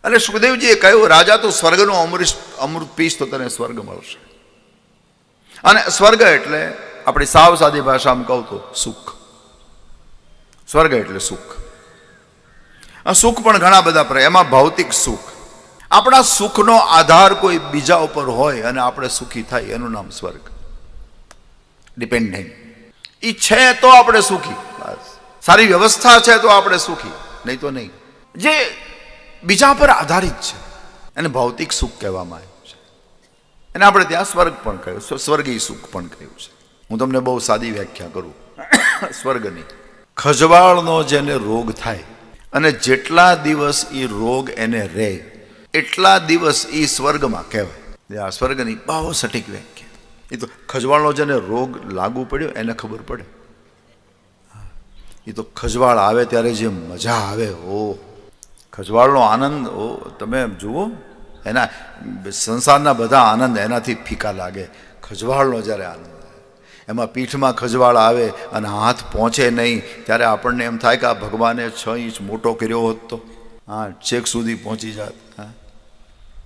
અને સુખદેવજીએ કહ્યું, રાજા તો સ્વર્ગનો અમૃત પીશ તો તને સ્વર્ગ મળશે. અને સ્વર્ગ એટલે આપણી સાવ સાદી ભાષામાં કહું તો સુખ. સ્વર્ગ એટલે સુખ. આ સુખ પણ ઘણા બધા પ્રકાર, એમાં ભૌતિક સુખ. આપણા સુખનો આધાર કોઈ બીજા ઉપર હોય અને આપણે સુખી થાય, એનું નામ સ્વર્ગ. ડિપેન્ડન્ટ. એ છે તો આપણે સુખી, બસ. સારી વ્યવસ્થા છે તો આપણે સુખી, નહીં તો નહીં. જે બીજા પર આધારિત છે એને ભૌતિક સુખ કહેવામાં આવ્યું છે. એને આપણે ત્યાં સ્વર્ગ પણ કહ્યું, સ્વર્ગીય સુખ પણ કહ્યું છે. હું તમને બહુ સાદી વ્યાખ્યા કરું સ્વર્ગની. ખજવાળનો જેને રોગ થાય અને જેટલા દિવસ એ રોગ એને રહે એટલા દિવસ એ સ્વર્ગમાં કહેવાય. આ સ્વર્ગની બહુ સટીક વ્યાખ્યા. એ તો ખજવાળનો જેને રોગ લાગુ પડ્યો એને ખબર પડે. એ તો ખજવાળ આવે ત્યારે જે મજા આવે, ઓ ખજવાળનો આનંદ, ઓ તમે જુઓ, એના સંસારના બધા આનંદ એનાથી ફીકા લાગે. ખજવાળનો જ્યારે આનંદ, એમાં પીઠમાં ખજવાળ આવે અને હાથ પહોંચે નહીં ત્યારે આપણને એમ થાય કે આ ભગવાને 6 ઇંચ મોટો કર્યો હોત તો હા છેક સુધી પહોંચી જાત. હા